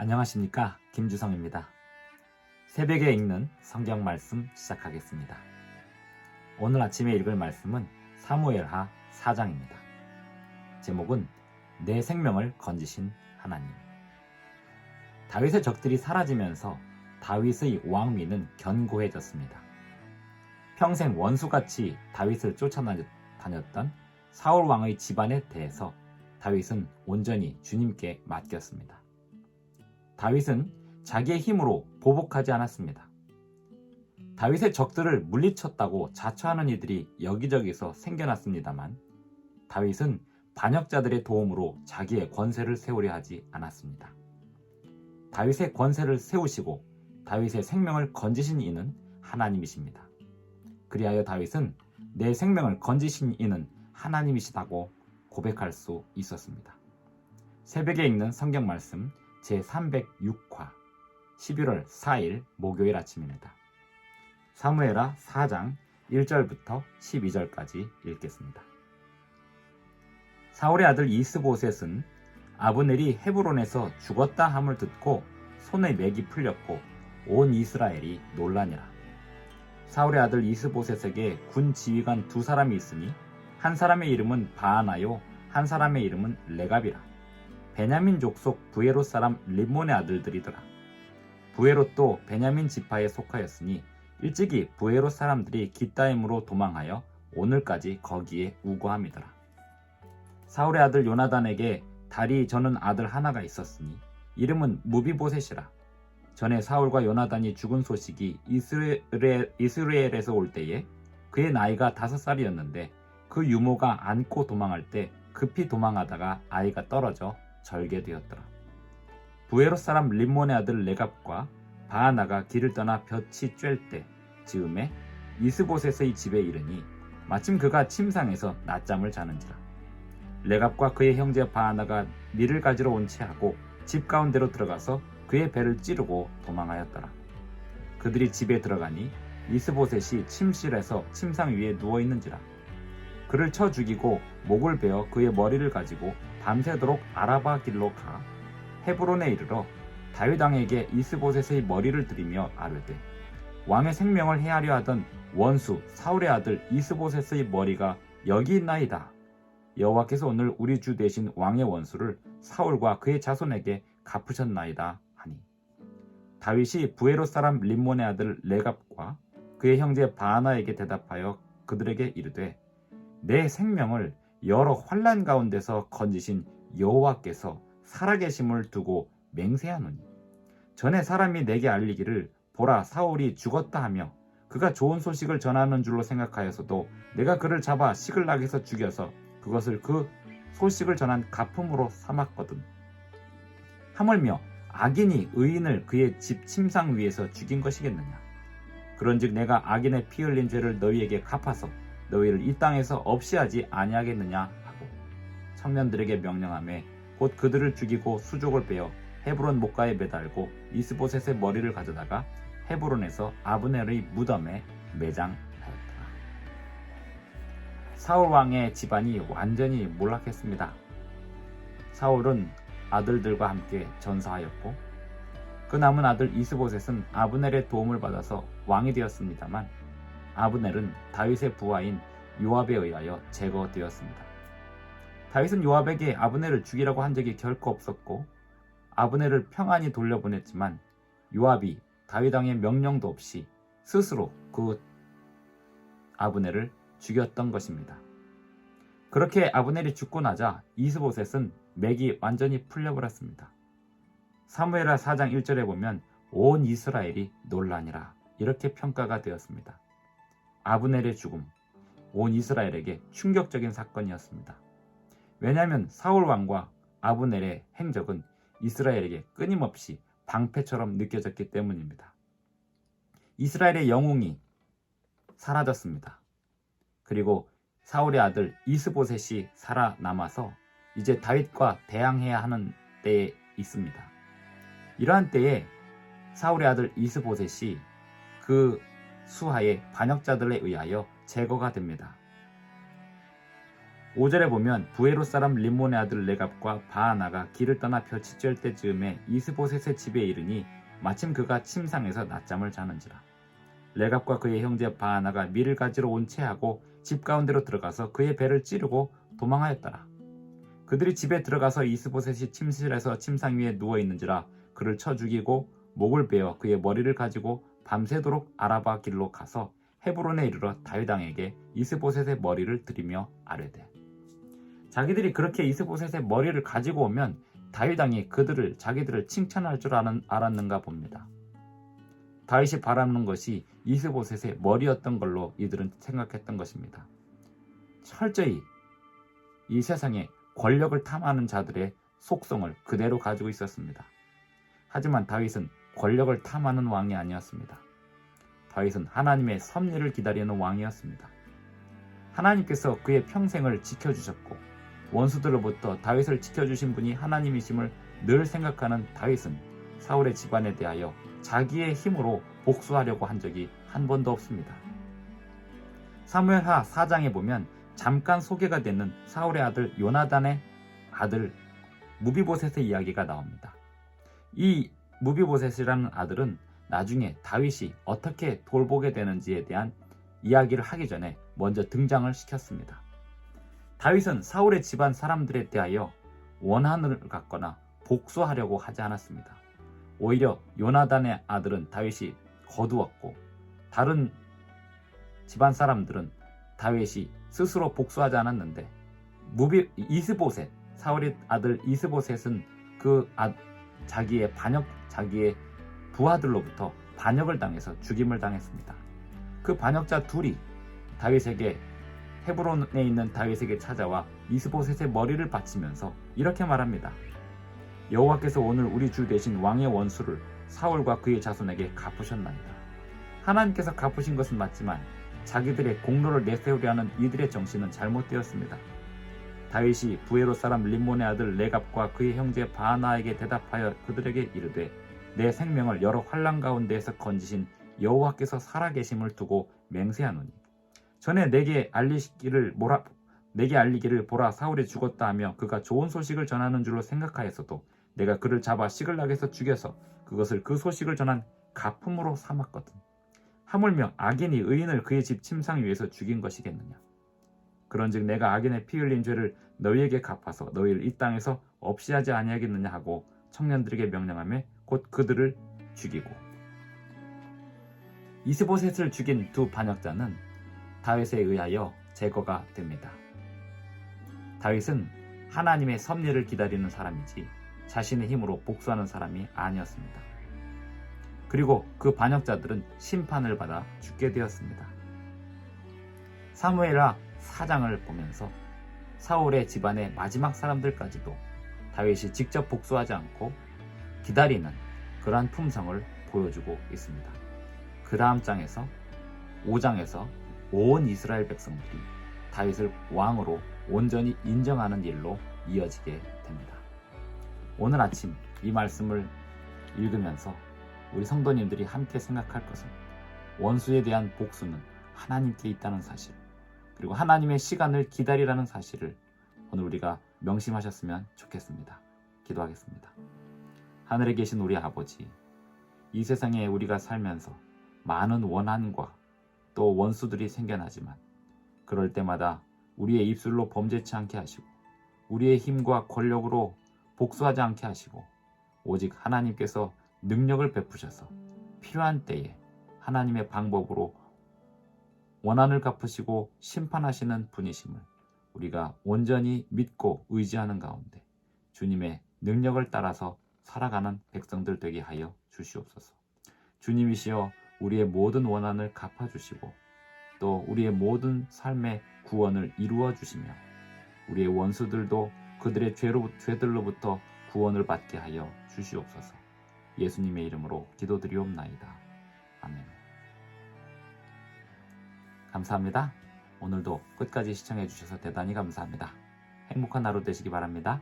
안녕하십니까, 김주성입니다. 새벽에 읽는 성경 말씀 시작하겠습니다. 오늘 아침에 읽을 말씀은 사무엘하 4장입니다. 제목은 내 생명을 건지신 하나님. 다윗의 적들이 사라지면서 다윗의 왕위는 견고해졌습니다. 평생 원수같이 다윗을 쫓아다녔던 사울 왕의 집안에 대해서 다윗은 온전히 주님께 맡겼습니다. 다윗은 자기의 힘으로 보복하지 않았습니다. 다윗의 적들을 물리쳤다고 자처하는 이들이 여기저기서 생겨났습니다만 다윗은 반역자들의 도움으로 자기의 권세를 세우려 하지 않았습니다. 다윗의 권세를 세우시고 다윗의 생명을 건지신 이는 하나님이십니다. 그리하여 다윗은 내 생명을 건지신 이는 하나님이시다고 고백할 수 있었습니다. 새벽에 읽는 성경 말씀 제306화 11월 4일 목요일 아침입니다. 사무엘하 4장 1절부터 12절까지 읽겠습니다. 사울의 아들 이스보셋은 아브넬이 헤브론에서 죽었다 함을 듣고 손의 맥이 풀렸고 온 이스라엘이 놀라니라. 사울의 아들 이스보셋에게 군 지휘관 두 사람이 있으니 한 사람의 이름은 바하나요 한 사람의 이름은 레갑이라. 베냐민 족속 부에롯 사람 림몬의 아들들이더라. 부에롯도 베냐민 지파에 속하였으니 일찍이 부에롯 사람들이 깃다임으로 도망하여 오늘까지 거기에 우거함이더라. 사울의 아들 요나단에게 다리 저는 아들 하나가 있었으니 이름은 무비보셋이라. 전에 사울과 요나단이 죽은 소식이 이스라엘에서 올 때에 그의 나이가 5살이었는데 그 유모가 안고 도망할 때 급히 도망하다가 아이가 떨어져 절개되었더라. 부에롯 사람 림몬의 아들 레갑과 바하나가 길을 떠나 볕이 쬐을 때 즈음에 이스보셋의 집에 이르니 마침 그가 침상에서 낮잠을 자는지라. 레갑과 그의 형제 바하나가 밀을 가지러 온 채하고 집 가운데로 들어가서 그의 배를 찌르고 도망하였더라. 그들이 집에 들어가니 이스보셋이 침실에서 침상 위에 누워 있는지라. 그를 쳐 죽이고 목을 베어 그의 머리를 가지고 밤새도록 아라바 길로 가 헤브론에 이르러 다윗 왕에게 이스보셋의 머리를 들이며 아뢰되 왕의 생명을 해하려 하던 원수 사울의 아들 이스보셋의 머리가 여기 있나이다. 여호와께서 오늘 우리 주 대신 왕의 원수를 사울과 그의 자손에게 갚으셨나이다 하니 다윗이 부에롯 사람 림몬의 아들 레갑과 그의 형제 바하나에게 대답하여 그들에게 이르되 내 생명을 여러 환난 가운데서 건지신 여호와께서 살아계심을 두고 맹세하노니 전에 사람이 내게 알리기를 보라 사울이 죽었다 하며 그가 좋은 소식을 전하는 줄로 생각하여서도 내가 그를 잡아 시글락에서 죽여서 그것을 그 소식을 전한 가품으로 삼았거든. 하물며 악인이 의인을 그의 집 침상 위에서 죽인 것이겠느냐. 그런즉 내가 악인의 피 흘린 죄를 너희에게 갚아서 너희를 이 땅에서 없이 하지 아니하겠느냐 하고 청년들에게 명령하매 곧 그들을 죽이고 수족을 베어 헤브론 목가에 매달고 이스보셋의 머리를 가져다가 헤브론에서 아브넬의 무덤에 매장하였더라. 사울 왕의 집안이 완전히 몰락했습니다. 사울은 아들들과 함께 전사하였고 그 남은 아들 이스보셋은 아브넬의 도움을 받아서 왕이 되었습니다만 아브넬은 다윗의 부하인 요압에 의하여 제거되었습니다. 다윗은 요압에게 아브넬을 죽이라고 한 적이 결코 없었고 아브넬을 평안히 돌려보냈지만 요압이 다윗 왕의 명령도 없이 스스로 그 아브넬을 죽였던 것입니다. 그렇게 아브넬이 죽고 나자 이스보셋은 맥이 완전히 풀려버렸습니다. 사무엘하 4장 1절에 보면 온 이스라엘이 놀라니라 이렇게 평가가 되었습니다. 아브넬의 죽음, 온 이스라엘에게 충격적인 사건이었습니다. 왜냐하면 사울 왕과 아브넬의 행적은 이스라엘에게 끊임없이 방패처럼 느껴졌기 때문입니다. 이스라엘의 영웅이 사라졌습니다. 그리고 사울의 아들 이스보셋이 살아남아서 이제 다윗과 대항해야 하는 때에 있습니다. 이러한 때에 사울의 아들 이스보셋이 그 수하의 반역자들에 의하여 제거가 됩니다. 5절에 보면 부에롯 사람 림몬의 아들 레갑과 바하나가 길을 떠나 볕이 쬐을 때 즈음에 이스보셋의 집에 이르니 마침 그가 침상에서 낮잠을 자는지라. 레갑과 그의 형제 바하나가 밀을 가지러 온 채하고 집 가운데로 들어가서 그의 배를 찌르고 도망하였더라. 그들이 집에 들어가서 이스보셋이 침실에서 침상 위에 누워 있는지라 그를 쳐 죽이고 목을 베어 그의 머리를 가지고 밤새도록 아라바 길로 가서 헤브론에 이르러 다윗 왕에게 이스보셋의 머리를 드리며 아뢰되. 자기들이 그렇게 이스보셋의 머리를 가지고 오면 다윗 왕이 자기들을 칭찬할 줄 알았는가 봅니다. 다윗이 바라는 것이 이스보셋의 머리였던 걸로 이들은 생각했던 것입니다. 철저히 이 세상에 권력을 탐하는 자들의 속성을 그대로 가지고 있었습니다. 하지만 다윗은 권력을 탐하는 왕이 아니었습니다. 다윗은 하나님의 섭리를 기다리는 왕이었습니다. 하나님께서 그의 평생을 지켜주셨고 원수들로부터 다윗을 지켜주신 분이 하나님이심을 늘 생각하는 다윗은 사울의 집안에 대하여 자기의 힘으로 복수하려고 한 적이 한 번도 없습니다. 사무엘하 4장에 보면 잠깐 소개가 되는 사울의 아들 요나단의 아들 무비보셋의 이야기가 나옵니다. 이 무비보셋이라는 아들은 나중에 다윗이 어떻게 돌보게 되는지에 대한 이야기를 하기 전에 먼저 등장을 시켰습니다. 다윗은 사울의 집안 사람들에 대하여 원한을 갖거나 복수하려고 하지 않았습니다. 오히려 요나단의 아들은 다윗이 거두었고 다른 집안 사람들은 다윗이 스스로 복수하지 않았는데 이스보셋, 사울의 아들 이스보셋은 자기의 부하들로부터 반역을 당해서 죽임을 당했습니다. 그 반역자 둘이 헤브론에 있는 다윗에게 찾아와 이스보셋의 머리를 바치면서 이렇게 말합니다. 여호와께서 오늘 우리 주 대신 왕의 원수를 사울과 그의 자손에게 갚으셨나이다. 하나님께서 갚으신 것은 맞지만 자기들의 공로를 내세우려 하는 이들의 정신은 잘못되었습니다. 다윗이 부에롯 사람 림몬의 아들 레갑과 그의 형제 바하나에게 대답하여 그들에게 이르되 내 생명을 여러 환난 가운데에서 건지신 여호와께서 살아계심을 두고 맹세하노니 전에 내게 알리기를 보라 사울이 죽었다 하며 그가 좋은 소식을 전하는 줄로 생각하였어도 내가 그를 잡아 시글락에서 죽여서 그것을 그 소식을 전한 가품으로 삼았거든. 하물며 악인이 의인을 그의 집 침상 위에서 죽인 것이겠느냐. 그런즉 내가 악인의 피 흘린 죄를 너희에게 갚아서 너희를 이 땅에서 없이 하지 아니하겠느냐 하고 청년들에게 명령하며 곧 그들을 죽이고. 이스보셋을 죽인 두 반역자는 다윗에 의하여 제거가 됩니다. 다윗은 하나님의 섭리를 기다리는 사람이지 자신의 힘으로 복수하는 사람이 아니었습니다. 그리고 그 반역자들은 심판을 받아 죽게 되었습니다. 사무엘하 4장을 보면서 사울의 집안의 마지막 사람들까지도 다윗이 직접 복수하지 않고 기다리는 그러한 품성을 보여주고 있습니다. 그 다음 장에서 5장에서 온 이스라엘 백성들이 다윗을 왕으로 온전히 인정하는 일로 이어지게 됩니다. 오늘 아침 이 말씀을 읽으면서 우리 성도님들이 함께 생각할 것은 원수에 대한 복수는 하나님께 있다는 사실, 그리고 하나님의 시간을 기다리라는 사실을 오늘 우리가 명심하셨으면 좋겠습니다. 기도하겠습니다. 하늘에 계신 우리 아버지, 이 세상에 우리가 살면서 많은 원한과 또 원수들이 생겨나지만 그럴 때마다 우리의 입술로 범죄치 않게 하시고 우리의 힘과 권력으로 복수하지 않게 하시고 오직 하나님께서 능력을 베푸셔서 필요한 때에 하나님의 방법으로 원한을 갚으시고 심판하시는 분이심을 우리가 온전히 믿고 의지하는 가운데 주님의 능력을 따라서 살아가는 백성들 되게 하여 주시옵소서. 주님이시여 우리의 모든 원한을 갚아주시고 또 우리의 모든 삶의 구원을 이루어 주시며 우리의 원수들도 그들의 죄들로부터 구원을 받게 하여 주시옵소서. 예수님의 이름으로 기도드리옵나이다. 아멘. 감사합니다. 오늘도 끝까지 시청해 주셔서 대단히 감사합니다. 행복한 하루 되시기 바랍니다.